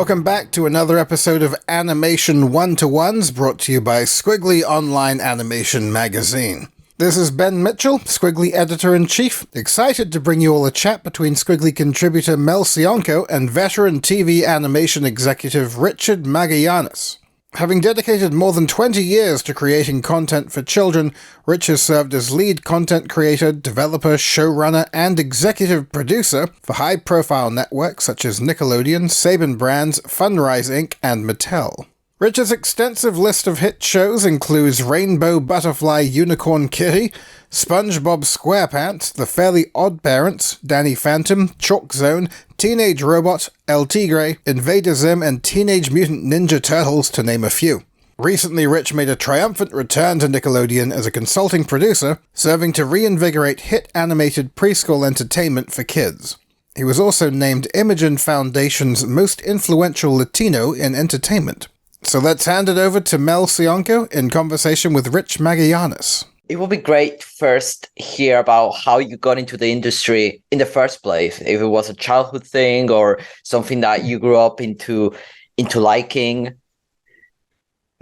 Welcome back to another episode of Animation One-to-Ones, brought to you by Skwigly Online Animation Magazine. This is Ben Mitchell, Skwigly Editor-in-Chief, excited to bring you all a chat between Skwigly contributor Mel Cionco and veteran TV animation executive Richard Magallanes. Having dedicated more than 20 years to creating content for children, Rich has served as lead content creator, developer, showrunner, and executive producer for high-profile networks such as Nickelodeon, Saban Brands, Funrise Inc., and Mattel. Rich's extensive list of hit shows includes Rainbow Butterfly Unicorn Kitty, SpongeBob SquarePants, The Fairly OddParents, Danny Phantom, ChalkZone, Teenage Robot, El Tigre, Invader ZIM, and Teenage Mutant Ninja Turtles, to name a few. Recently, Rich made a triumphant return to Nickelodeon as a consulting producer, serving to reinvigorate hit animated preschool entertainment for kids. He was also named Imagen Foundation's most influential Latino in entertainment. So let's hand it over to Mel Cionco in conversation with Rich Magallanes. It would be great to first hear about how you got into the industry in the first place, if it was a childhood thing or something that you grew up into liking.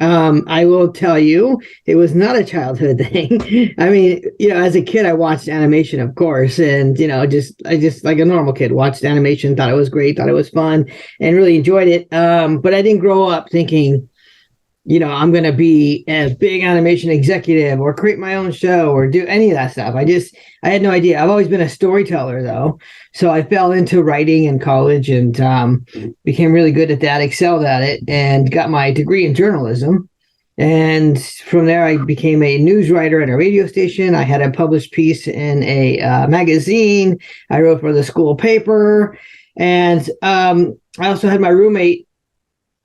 I will tell you, it was not a childhood thing. I mean, as a kid, I watched animation, of course, and, I just like a normal kid, watched animation, thought it was great, thought it was fun, and really enjoyed it. But I didn't grow up thinking, I'm going to be a big animation executive or create my own show or do any of that stuff. I had no idea. I've always been a storyteller, though. So I fell into writing in college and became really good at that, excelled at it, and got my degree in journalism. And from there, I became a news writer at a radio station. I had a published piece in a magazine. I wrote for the school paper. And I also had my roommate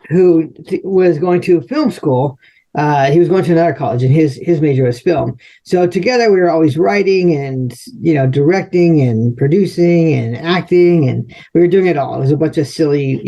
who was going to film school. He was going to another college, and his major was film. So together we were always writing and, directing and producing and acting, and we were doing it all. It was a bunch of silly,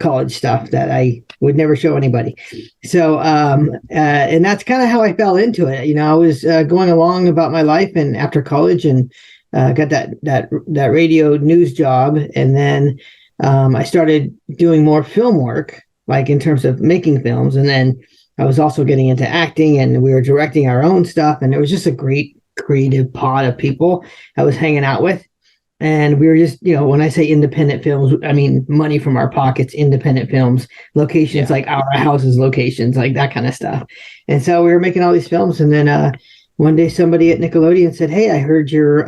college stuff that I would never show anybody. So, and that's kind of how I fell into it. I was going along about my life, and after college, and got that radio news job, and then I started doing more film work, like in terms of making films. And then I was also getting into acting, and we were directing our own stuff. And it was just a great creative pod of people I was hanging out with. And we were just, when I say independent films, I mean money from our pockets, independent films, locations like our houses, locations, like that kind of stuff. And so we were making all these films. And then one day somebody at Nickelodeon said, "Hey, I heard you're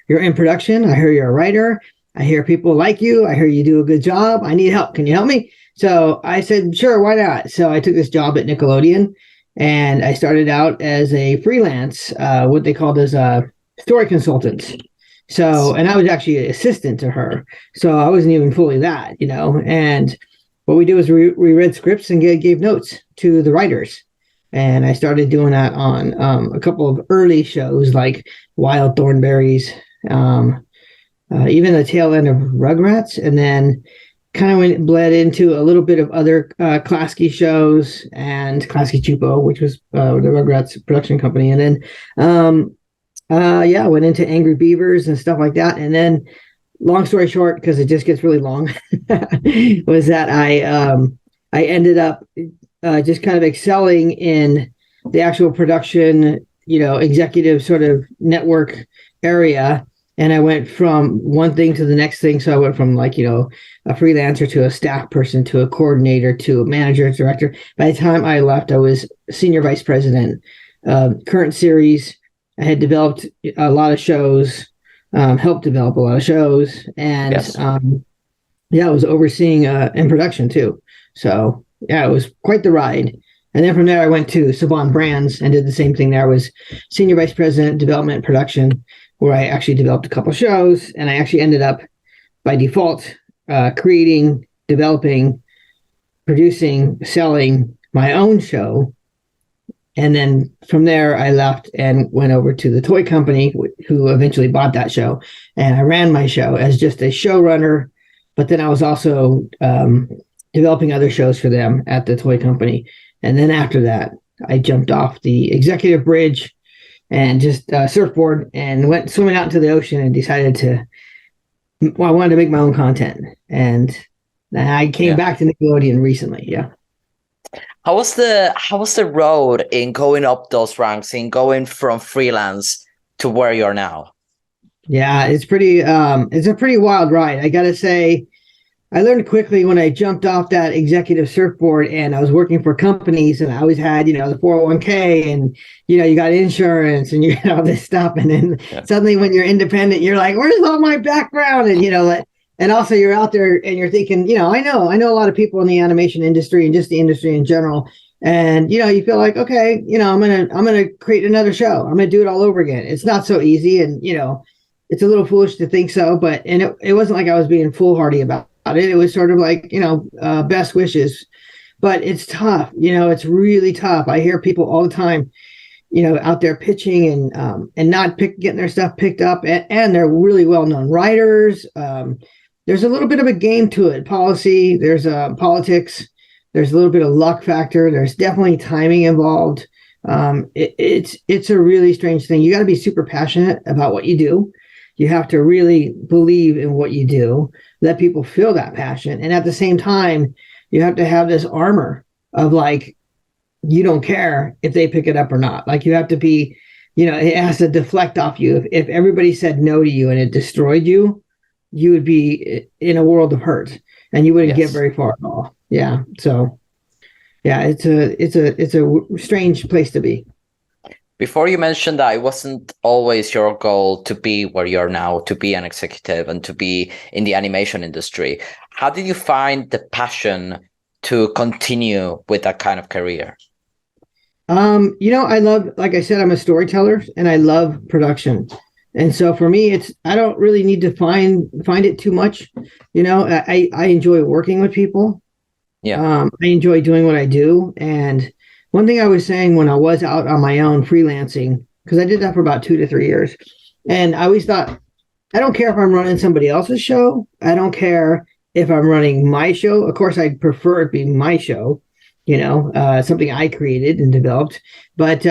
in production. I hear you're a writer. I hear people like you. I hear you do a good job. I need help. Can you help me?" So I said, "Sure, why not?" So I took this job at Nickelodeon, and I started out as a freelance, what they called as a story consultant. So, and I was actually an assistant to her. So I wasn't even fully that, and what we did was we read scripts and gave notes to the writers. And I started doing that on a couple of early shows like Wild Thornberrys, even the tail end of Rugrats, and then kind of bled into a little bit of other Klasky shows and Klasky Chupo, which was the Rugrats production company. And then, went into Angry Beavers and stuff like that. And then, long story short, because it just gets really long, was that I ended up just kind of excelling in the actual production, executive sort of network area. And I went from one thing to the next thing. So I went from a freelancer to a staff person to a coordinator to a manager, director. By the time I left, I was senior vice president. Current series, I had developed a lot of shows, helped develop a lot of shows. And I was overseeing in production too. So it was quite the ride. And then from there, I went to Saban Brands and did the same thing there. I was senior vice president, development and production, where I actually developed a couple shows, and I actually ended up, by default, creating, developing, producing, selling my own show. And then from there, I left and went over to the toy company, who eventually bought that show. And I ran my show as just a showrunner, but then I was also developing other shows for them at the toy company. And then after that, I jumped off the executive bridge and just surfboard and went swimming out into the ocean and decided I wanted to make my own content. And And I came back to Nickelodeon recently. Yeah. How was the road in going up those ranks, in going from freelance to where you're now? Yeah, it's a pretty wild ride. I gotta say, I learned quickly when I jumped off that executive surfboard and I was working for companies, and I always had, the 401k, and, you got insurance and you got all this stuff. And then suddenly when you're independent, you're like, where's all my background? And, and also you're out there and you're thinking, I know a lot of people in the animation industry and just the industry in general. And, you feel like, okay, I'm going to create another show. I'm going to do it all over again. It's not so easy. And, it's a little foolish to think so, but, it wasn't like I was being foolhardy about it. It was sort of like, best wishes, but it's tough. It's really tough. I hear people all the time, out there pitching and not getting their stuff picked up, and they're really well-known writers. There's a little bit of a game to it. Policy, there's politics, there's a little bit of luck factor. There's definitely timing involved. It's a really strange thing. You got to be super passionate about what you do. You have to really believe in what you do, let people feel that passion. And at the same time, you have to have this armor of like, you don't care if they pick it up or not. Like, you have to be, it has to deflect off you. If everybody said no to you and it destroyed you, you would be in a world of hurt and you wouldn't get very far at all. Yeah. So yeah, it's a strange place to be. Before, you mentioned that it wasn't always your goal to be where you're now, to be an executive and to be in the animation industry. How did you find the passion to continue with that kind of career? I love, like I said, I'm a storyteller and I love production. And so for me, I don't really need to find it too much. I enjoy working with people. Yeah. I enjoy doing what I do. And one thing I was saying when I was out on my own freelancing, because I did that for about 2 to 3 years, and I always thought, I don't care if I'm running somebody else's show. I don't care if I'm running my show. Of course, I'd prefer it be my show, something I created and developed. But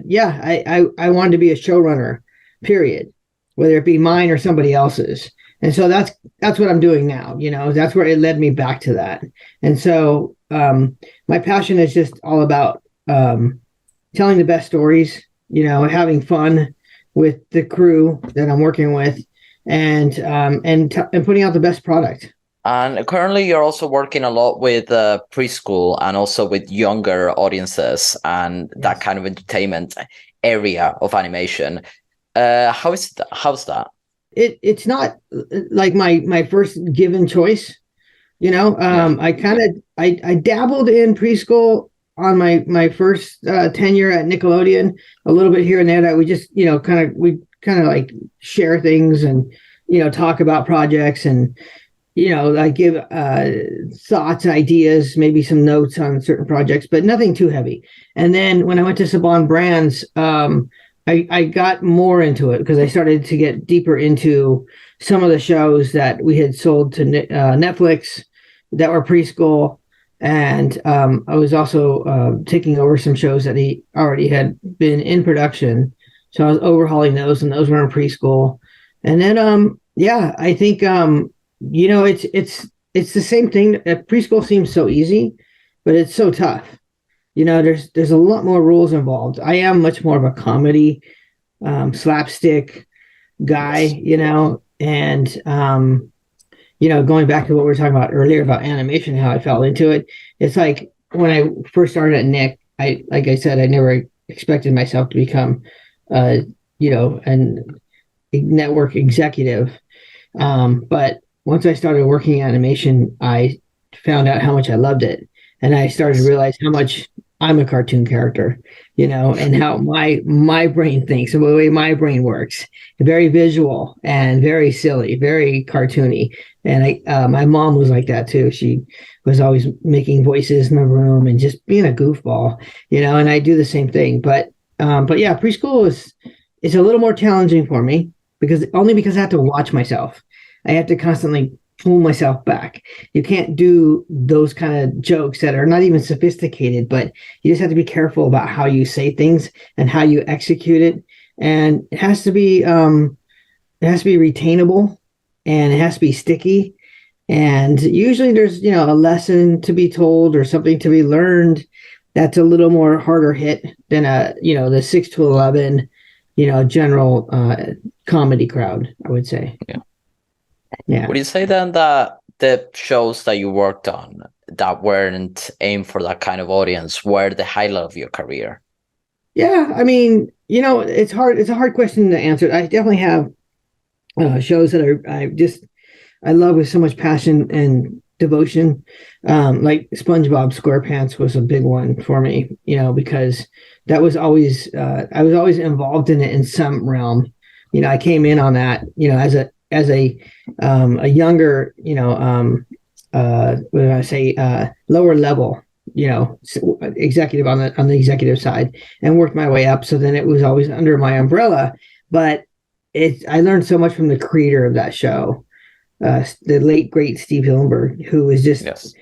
yeah, I wanted to be a showrunner, period, whether it be mine or somebody else's. And so that's what I'm doing now. That's where it led me back to that. And so my passion is just all about telling the best stories, having fun with the crew that I'm working with, and putting out the best product. And currently, you're also working a lot with preschool and also with younger audiences and that kind of entertainment area of animation. How's that? It's not like my first given choice. I dabbled in preschool on my first tenure at Nickelodeon, a little bit here and there, that we just kind of like share things and talk about projects and I give thoughts, ideas, maybe some notes on certain projects, but nothing too heavy. And then when I went to Saban Brands, I got more into it because I started to get deeper into some of the shows that we had sold to Netflix that were preschool. And I was also taking over some shows that he already had been in production. So I was overhauling those, and those were in preschool. And then, I think, it's the same thing. Preschool seems so easy, but it's so tough. There's a lot more rules involved. I am much more of a comedy, slapstick guy, and, going back to what we were talking about earlier about animation, how I fell into it. It's like when I first started at Nick, like I said, I never expected myself to become, a network executive. But once I started working in animation, I found out how much I loved it. And I started to realize how much I'm a cartoon character, and how my brain thinks, and the way my brain works. Very visual and very silly, very cartoony. And my mom was like that too. She was always making voices in the room and just being a goofball, and I do the same thing. But yeah, preschool is a little more challenging for me because I have to watch myself. I have to constantly pull myself back. You can't do those kind of jokes that are not even sophisticated, but you just have to be careful about how you say things and how you execute it. And it has to be retainable, and it has to be sticky. And usually there's, a lesson to be told or something to be learned that's a little more harder hit than the 6 to 11, general comedy crowd, I would say. Yeah. Yeah. Would you say then that the shows that you worked on that weren't aimed for that kind of audience were the highlight of your career? Yeah, I mean, it's hard. It's a hard question to answer. I definitely have shows that I love with so much passion and devotion. Like SpongeBob SquarePants was a big one for me, because that was always I was always involved in it in some realm. I came in on that, as a younger, what do I say, lower level, executive on the executive side, and worked my way up. So then it was always under my umbrella, but I learned so much from the creator of that show, the late great Steve Hillenburg, who is just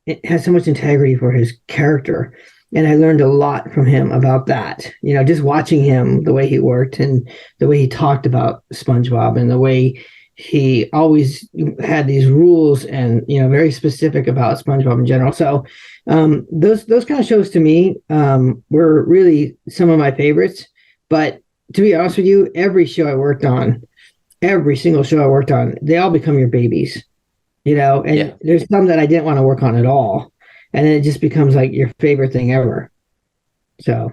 it has so much integrity for his character. And I learned a lot from him about that, just watching him, the way he worked and the way he talked about SpongeBob and the way he always had these rules and, very specific about SpongeBob in general. So those kind of shows to me were really some of my favorites. But to be honest with you, every single show I worked on, they all become your babies, and there's some that I didn't want to work on at all. And then it just becomes like your favorite thing ever. So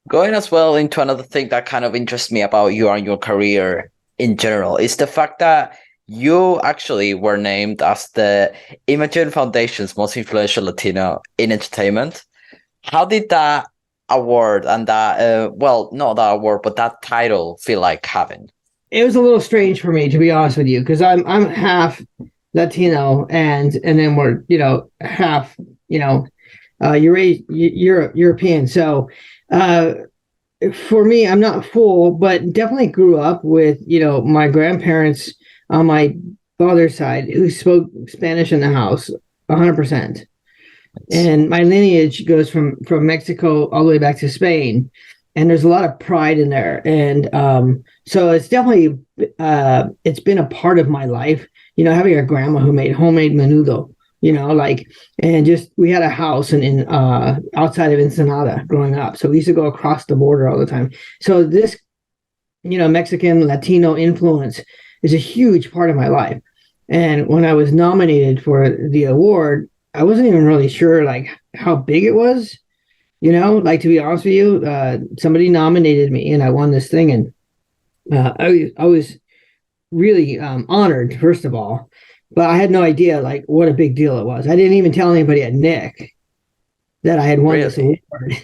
going as well into another thing that kind of interests me about you and your career in general is the fact that you actually were named as the Imagen Foundation's most influential Latino in entertainment. How did that award and that, not that award, but that title feel like having? It was a little strange for me, to be honest with you, because I'm half Latino and then we're half European. So for me, I'm not full, but definitely grew up with my grandparents on my father's side who spoke Spanish in the house 100%. And my lineage goes from Mexico all the way back to Spain, and there's a lot of pride in there. And so it's definitely it's been a part of my life. Having a grandma who made homemade menudo, and just we had a house in outside of Ensenada growing up. So we used to go across the border all the time. So this, Mexican Latino influence is a huge part of my life. And when I was nominated for the award, I wasn't even really sure like how big it was, to be honest with you, somebody nominated me and I won this thing. And I was really honored, first of all, but I had no idea like what a big deal it was. I didn't even tell anybody at Nick that I had won this award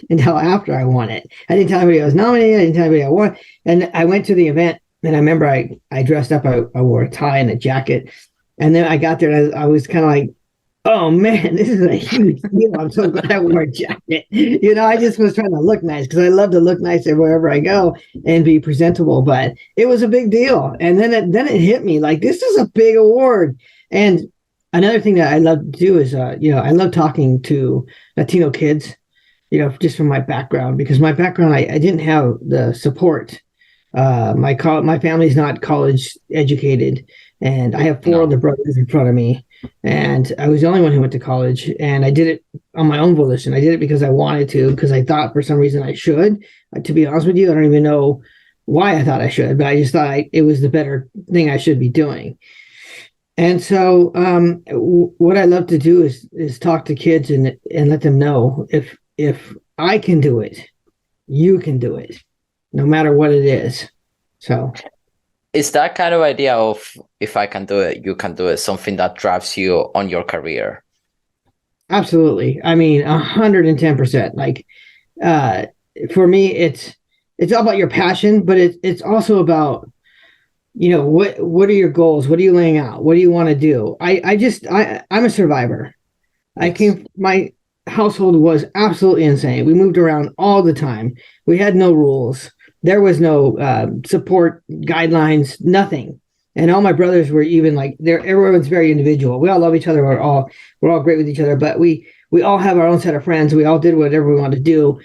until after I won it. I didn't tell anybody I was nominated. I didn't tell anybody I won. And I went to the event and I remember I dressed up. I wore a tie and a jacket. And then I got there and I was kind of like, oh man, this is a huge deal. I'm so glad I wore a jacket. I just was trying to look nice because I love to look nice wherever I go and be presentable. But it was a big deal. And then it hit me like, this is a big award. And another thing that I love to do is, I love talking to Latino kids, just from my background, because my background, I didn't have the support. My family's not college educated, and I have 4 other brothers in front of me. And I was the only one who went to college, and I did it on my own volition. I did it because I wanted to, because I thought for some reason I should. To be honest with you, I don't even know why I thought I should, but I just thought it was the better thing I should be doing. And so what I love to do is talk to kids and let them know if I can do it, you can do it, no matter what it is. So is that kind of idea of if I can do it, you can do it, something that drives you on your career? Absolutely. I mean, 110%. Like, for me, it's all about your passion, but it's also about, what are your goals? What are you laying out? What do you want to do? I'm a survivor. My household was absolutely insane. We moved around all the time. We had no rules. There was no support guidelines, nothing. And all my brothers were even like, everyone's very individual. We all love each other. We're all great with each other, but we all have our own set of friends. We all did whatever we wanted to do.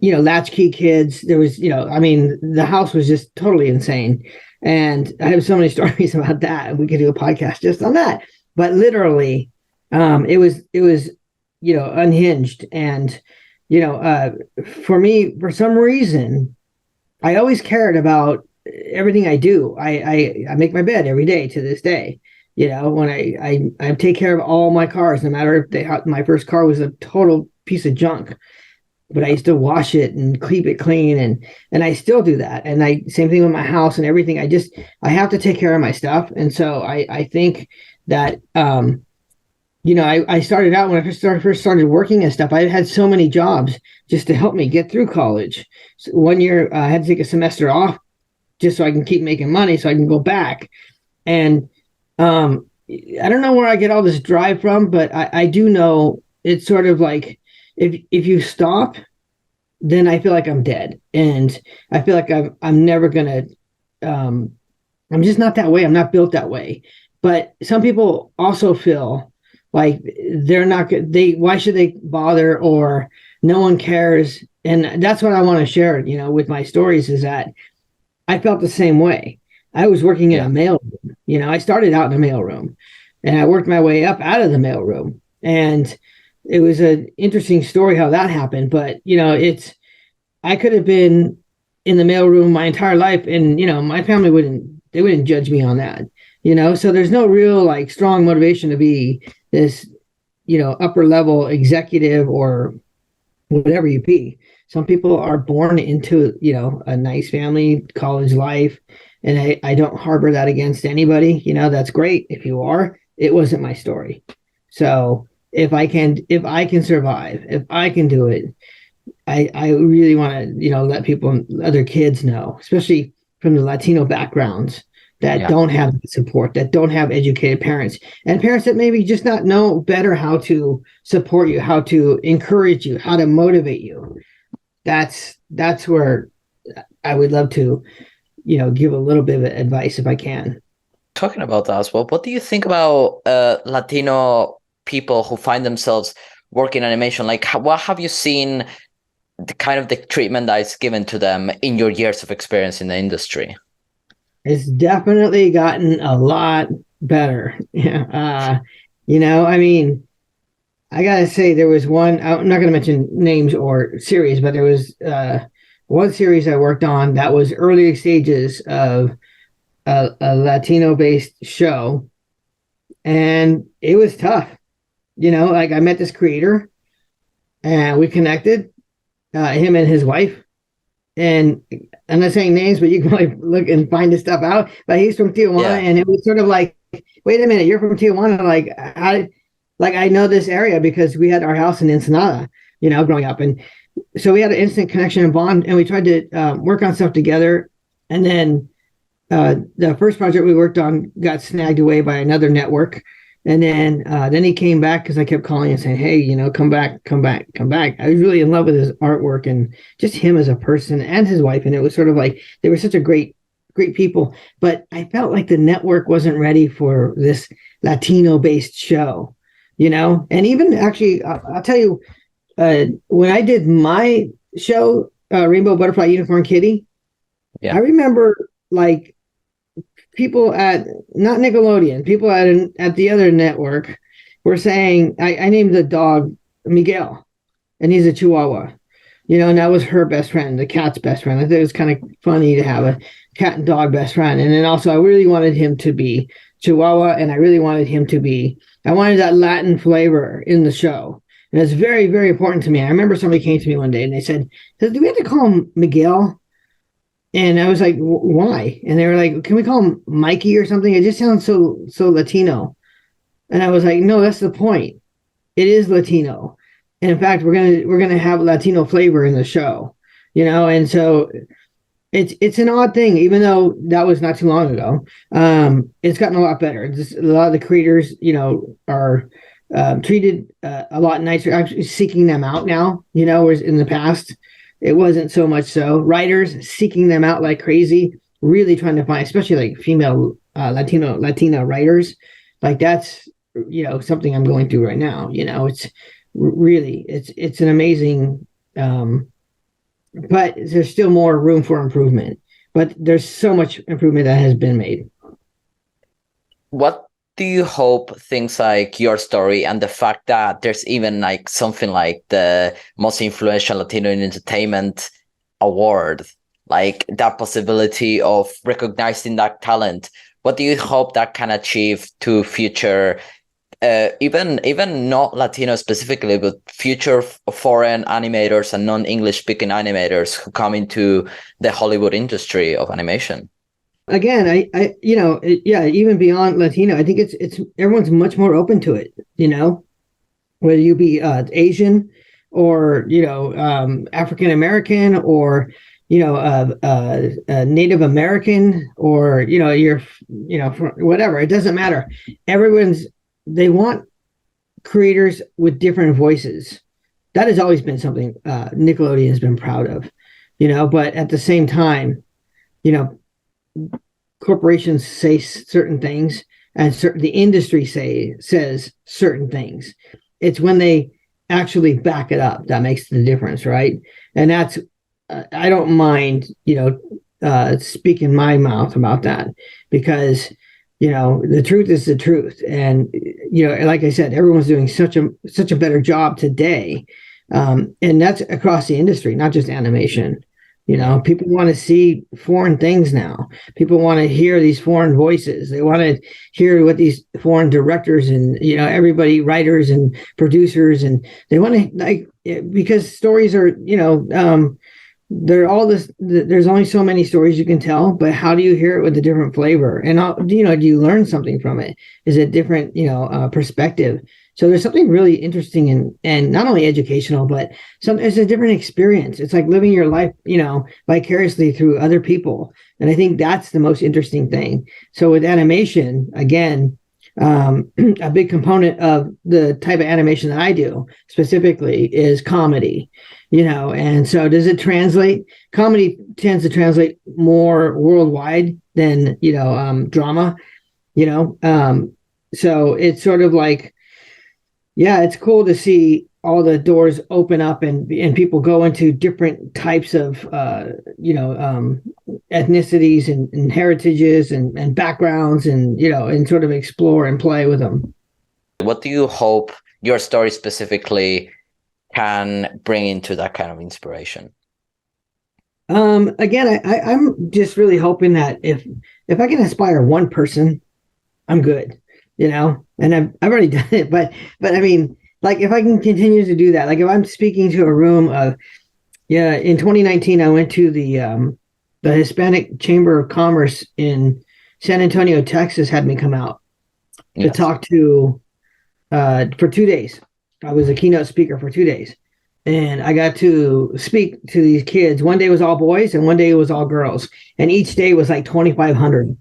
Latchkey kids. There was, the house was just totally insane. And I have so many stories about that. We could do a podcast just on that. But literally, it was unhinged. And for me, for some reason, I always cared about everything I do. I make my bed every day to this day. When I take care of all my cars, no matter if my first car was a total piece of junk, but I used to wash it and keep it clean, and I still do that. And same thing with my house and everything. I have to take care of my stuff. And so I think that I started out when I first started working and stuff. I had so many jobs just to help me get through college. So one year I had to take a semester off just so I can keep making money so I can go back. And I don't know where I get all this drive from, but I do know it's sort of like if you stop, then I feel like I'm dead, and I feel like I'm never gonna. I'm just not that way. I'm not built that way. But some people also feel like they're not good. Why should they bother, or no one cares? And that's what I want to share, with my stories, is that I felt the same way. I was working in a mail room. I started out in a mailroom, and I worked my way up out of the mailroom. And it was an interesting story how that happened. But I could have been in the mailroom my entire life, and my family wouldn't judge me on that. So there's no real strong motivation to be this upper level executive or whatever you be. Some people are born into a nice family, college life, and I don't harbor that against anybody. That's great if you are. It wasn't my story. So if I can survive, if I can do it, I really want to let people, other kids know, especially from the Latino backgrounds, that don't have support, that don't have educated parents, and parents that maybe just not know better how to support you, how to encourage you, how to motivate you. That's where I would love to, give a little bit of advice if I can. Talking about that as well, what do you think about Latino people who find themselves working animation? What have you seen, the kind of the treatment that is given to them in your years of experience in the industry? It's definitely gotten a lot better. I mean, I gotta say, there was one, I'm not gonna mention names or series, but there was one series I worked on that was early stages of a Latino-based show, and it was tough. I met this creator, and we connected, him and his wife, and I'm not saying names, but you can probably look and find this stuff out. But he's from Tijuana, and it was sort of like, wait a minute, you're from Tijuana? I know this area because we had our house in Ensenada, growing up, and so we had an instant connection and bond, and we tried to work on stuff together. And then the first project we worked on got snagged away by another network. And then he came back because I kept calling and saying, hey, come back. I was really in love with his artwork and just him as a person and his wife. And it was sort of like, they were such a great people. But I felt like the network wasn't ready for this Latino-based show, And even actually, I'll tell you, when I did my show, Rainbow Butterfly Unicorn Kitty, I remember people at, not Nickelodeon, people at the other network were saying, I named the dog Miguel, and he's a Chihuahua, and that was her best friend, the cat's best friend. I thought it was kind of funny to have a cat and dog best friend. And then also I really wanted him to be Chihuahua, and I really wanted him to be, I wanted that Latin flavor in the show. And it's very, very important to me. I remember somebody came to me one day and they said, do we have to call him Miguel? And I was like, why? And they were like, can we call him Mikey or something? It just sounds so Latino. And I was like, no, that's the point. It is Latino. And in fact, we're gonna have Latino flavor in the show, And so it's an odd thing, even though that was not too long ago. It's gotten a lot better. Just a lot of the creators, are treated a lot nicer. Actually seeking them out now, whereas in the past, it wasn't so much so. Writers seeking them out like crazy, really trying to find, especially female Latina writers. That's, something I'm going through right now. It's really, it's an amazing, but there's still more room for improvement. but there's so much improvement that has been made. What do you hope things like your story and the fact that there's even like something like the most influential Latino in entertainment award, like that possibility of recognizing that talent, what do you hope that can achieve to future, even not Latino specifically, but future foreign animators and non-English speaking animators who come into the Hollywood industry of animation? Again, even beyond Latino, I think it's everyone's much more open to it, whether you be Asian or, African American or, Native American or, you're, whatever, it doesn't matter. They want creators with different voices. That has always been something Nickelodeon has been proud of, but at the same time, corporations say certain things and the industry says certain things. It's when they actually back it up that makes the difference, right? And that's I don't mind speaking my mouth about that, because the truth is the truth. And like I said, everyone's doing such a better job today, and that's across the industry, not just animation. People want to see foreign things now. People want to hear these foreign voices. They want to hear what these foreign directors and, everybody, writers and producers, and they want to, because stories are, they're all this, there's only so many stories you can tell, but how do you hear it with a different flavor? And, do you learn something from it? Is it different, perspective? So there's something really interesting and not only educational, but it's a different experience. It's like living your life, vicariously through other people. And I think that's the most interesting thing. So with animation, again, a big component of the type of animation that I do specifically is comedy, and so does it translate? Comedy tends to translate more worldwide than, drama, so it's sort of like, yeah, it's cool to see all the doors open up and people go into different types of, ethnicities and heritages and backgrounds and, and sort of explore and play with them. What do you hope your story specifically can bring into that kind of inspiration? Again, I'm just really hoping that if I can inspire one person, I'm good. And I've already done it, but I mean, like, if I can continue to do that, like if I'm speaking to a room of, in 2019, I went to the Hispanic Chamber of Commerce in San Antonio, Texas, had me come out to talk to, for 2 days. I was a keynote speaker for 2 days, and I got to speak to these kids. One day was all boys and one day it was all girls. And each day was like 2,500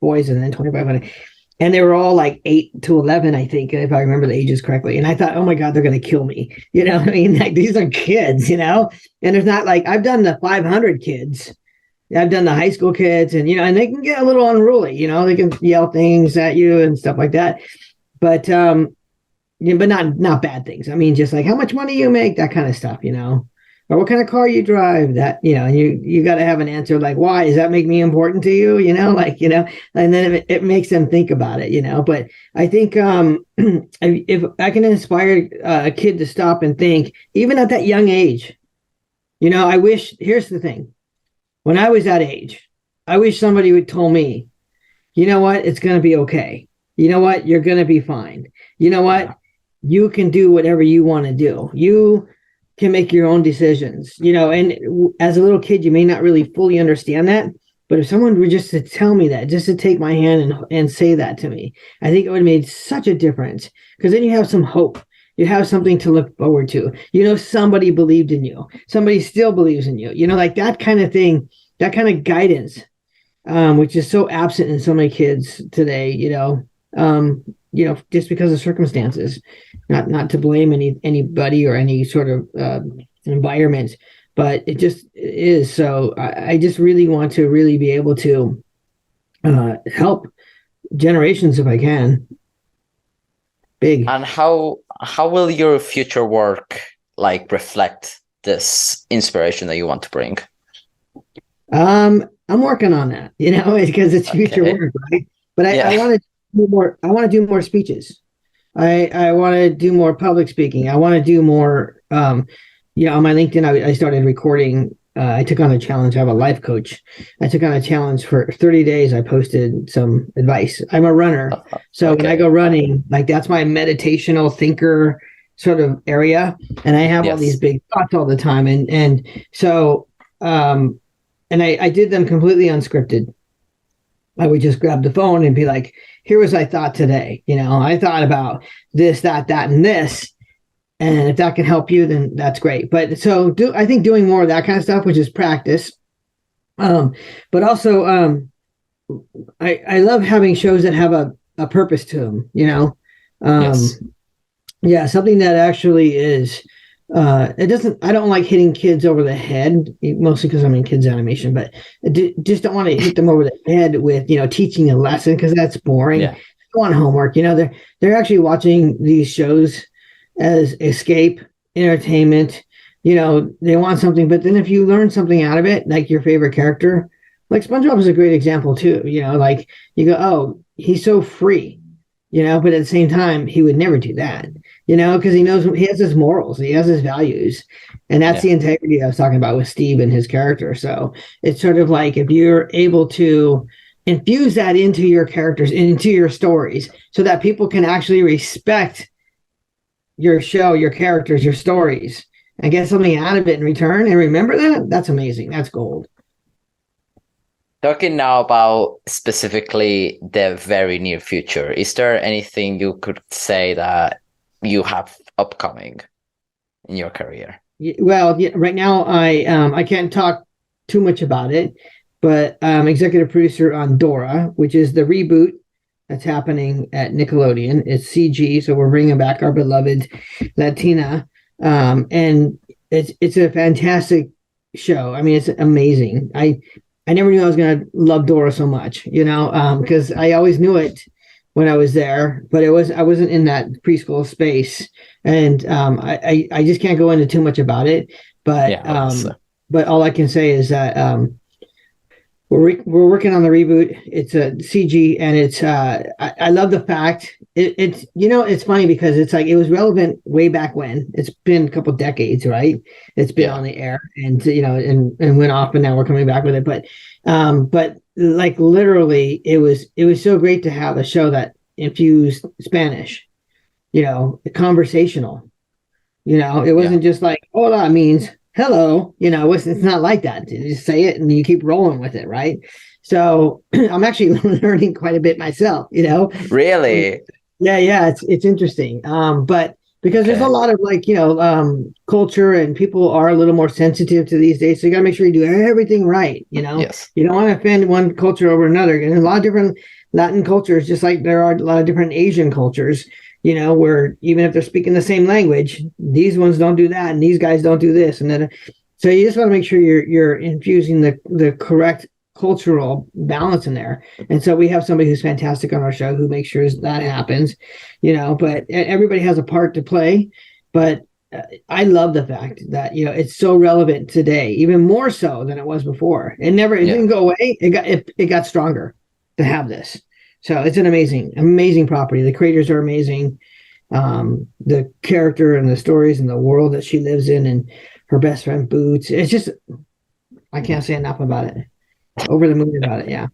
boys and then 2,500. And they were all like 8 to 11, I think, if I remember the ages correctly. And I thought, oh my God, they're going to kill me. I mean, like, these are kids, and there's not like, I've done the 500 kids. I've done the high school kids, and, and they can get a little unruly, they can yell things at you and stuff like that. But, but not bad things. I mean, just like how much money you make, that kind of stuff, or what kind of car you drive, that, and you got to have an answer like, why does that make me important to you? And then it makes them think about it, but I think, if I can inspire a kid to stop and think, even at that young age, here's the thing. When I was that age, I wish somebody would tell me, you know what, it's going to be okay. You know what, you're going to be fine. You know what, you can do whatever you want to do. You can make your own decisions, and as a little kid, you may not really fully understand that. But if someone were just to tell me that, just to take my hand and say that to me, I think it would have made such a difference, because then you have some hope. You have something to look forward to. Somebody believed in you. Somebody still believes in you. Like that kind of thing, that kind of guidance, which is so absent in so many kids today, just because of circumstances, not to blame anybody or any sort of environment, but it just is. So I just really want to really be able to help generations if I can. Big. And how will your future work like reflect this inspiration that you want to bring? I'm working on that, because it's future work, right? But I want to do more. I want to do more speeches. I want to do more public speaking. I want to do more. On my LinkedIn, I started recording. I took on a challenge. I have a life coach. I took on a challenge for 30 days. I posted some advice. I'm a runner. So when I go running, like that's my meditational thinker sort of area. And I have all these big thoughts all the time. And so, and I did them completely unscripted. I would just grab the phone and be like, here was I thought today. I thought about this, that, and this. And if that can help you, then that's great. But so I think doing more of that kind of stuff, which is practice. But also I love having shows that have a purpose to them, Yeah, something that actually is I don't like hitting kids over the head, mostly because I'm in kids animation, but I just don't want to hit them over the head with, teaching a lesson, because that's boring. Yeah. I want homework. They're actually watching these shows as escape, entertainment. They want something, but then if you learn something out of it, like your favorite character, like SpongeBob is a great example too. Like you go, oh, he's so free, but at the same time, he would never do that, because he knows he has his morals, he has his values, and that's the integrity I was talking about with Steve and his character. So it's sort of like if you're able to infuse that into your characters, into your stories, so that people can actually respect your show, your characters, your stories, and get something out of it in return and remember that's amazing. That's gold. Talking now about specifically the very near future, is there anything you could say that you have upcoming in your career? Well, right now I can't talk too much about it, but I'm executive producer on Dora, which is the reboot that's happening at Nickelodeon. It's CG, so we're bringing back our beloved Latina, and it's a fantastic show. I mean, it's amazing. I never knew I was going to love Dora so much, because I always knew it when I was there, but I wasn't in that preschool space, and I just can't go into too much about it. But but all I can say is that we're working on the reboot. It's a CG, and it's I love the fact it's it's funny because it's like it was relevant way back when. It's been a couple decades, right? It's been on the air, and and went off, and now we're coming back with it. But like literally, it was so great to have a show that infused Spanish, conversational. It wasn't just like hola means hello, it's not like that. You just say it and you keep rolling with it, right? So I'm actually learning quite a bit myself, Really? Yeah, it's interesting. But because there's a lot of culture, and people are a little more sensitive to these days, so you got to make sure you do everything right. Yes. You don't want to offend one culture over another. And a lot of different Latin cultures, just like there are a lot of different Asian cultures, where even if they're speaking the same language, these ones don't do that, and these guys don't do this, and then so you just want to make sure you're infusing the correct cultural balance in there. And so we have somebody who's fantastic on our show who makes sure that happens, but everybody has a part to play. But I love the fact that it's so relevant today, even more so than it was before. It didn't go away. It got stronger to have this. So it's an amazing property. The creators are amazing. The character and the stories and the world that she lives in, and her best friend Boots. It's just, I can't say enough about it. Over the moon about it, yeah.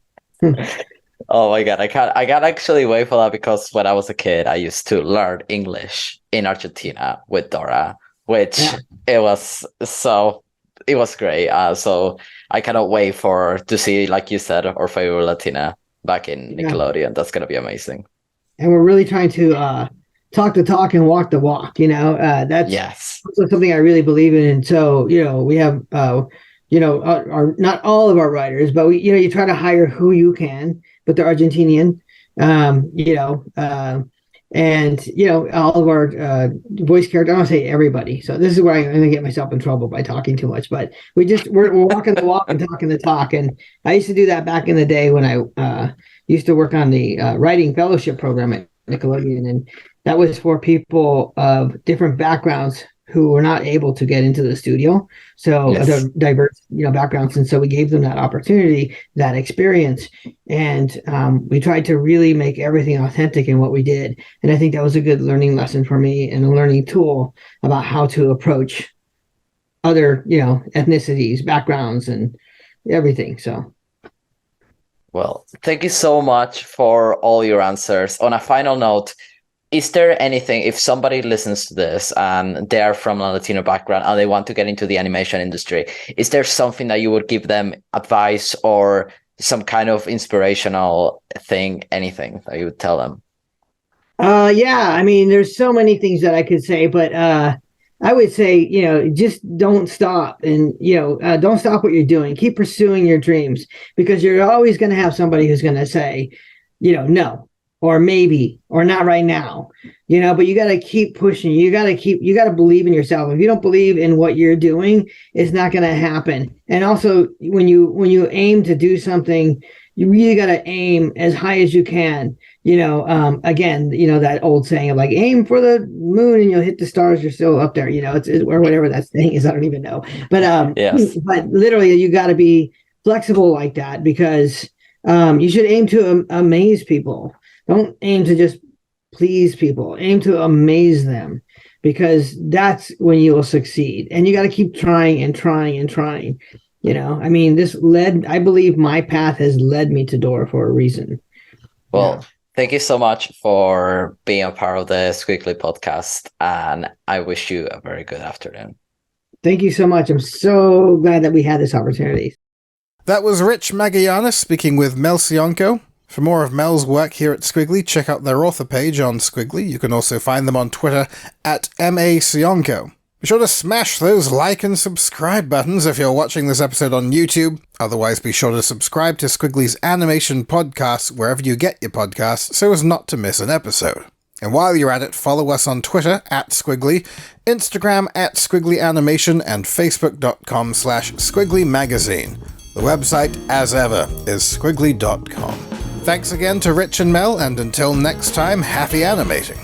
Oh my God, I can't actually wait for that, because when I was a kid, I used to learn English in Argentina with Dora, which it was great. So I cannot wait to see, like you said, our favorite Latina back in Nickelodeon. That's gonna be amazing. And we're really trying to talk the talk and walk the walk. That's also something I really believe in. And so we have our not all of our writers, but you try to hire who you can, but they're Argentinian, and all of our voice characters. I don't want to say everybody, so this is where I'm going to get myself in trouble by talking too much. But we're walking the walk and talking the talk. And I used to do that back in the day when I used to work on the writing fellowship program at Nickelodeon, and that was for people of different backgrounds who were not able to get into the studio. So Yes. diverse, backgrounds. And so we gave them that opportunity, that experience. And we tried to really make everything authentic in what we did. And I think that was a good learning lesson for me and a learning tool about how to approach other, ethnicities, backgrounds, and everything. So. Well, thank you so much for all your answers. On a final note, is there anything, if somebody listens to this and they're from a Latino background and they want to get into the animation industry, is there something that you would give them advice or some kind of inspirational thing, anything that you would tell them? Yeah, I mean, there's so many things that I could say, but I would say, just don't stop and, don't stop what you're doing. Keep pursuing your dreams, because you're always going to have somebody who's going to say, no, or maybe, or not right now, but you got to keep pushing. You got to believe in yourself. If you don't believe in what you're doing, it's not going to happen. And also when you aim to do something, you really got to aim as high as you can. Again, that old saying of like, aim for the moon and you'll hit the stars, you're still up there, it's or whatever that saying is, I don't even know. But Yes. But literally you got to be flexible like that, because you should aim to amaze people. Don't aim to just please people. Aim to amaze them, because that's when you will succeed. And you got to keep trying and trying and trying. I mean, I believe my path has led me to Dora for a reason. Well, thank you so much for being a part of the Skwigly podcast, and I wish you a very good afternoon. Thank you so much. I'm so glad that we had this opportunity. That was Rich Magallanes speaking with Mel Cionco. For more of Mel's work here at Skwigly, check out their author page on Skwigly. You can also find them on Twitter at @MACionco. Be sure to smash those like and subscribe buttons if you're watching this episode on YouTube. Otherwise, be sure to subscribe to Skwigly's animation podcast wherever you get your podcasts so as not to miss an episode. And while you're at it, follow us on Twitter @Skwigly, Instagram @SkwiglyAnimation, and Facebook.com/Skwigly Magazine. The website, as ever, is skwigly.com. Thanks again to Rich and Mel, and until next time, happy animating.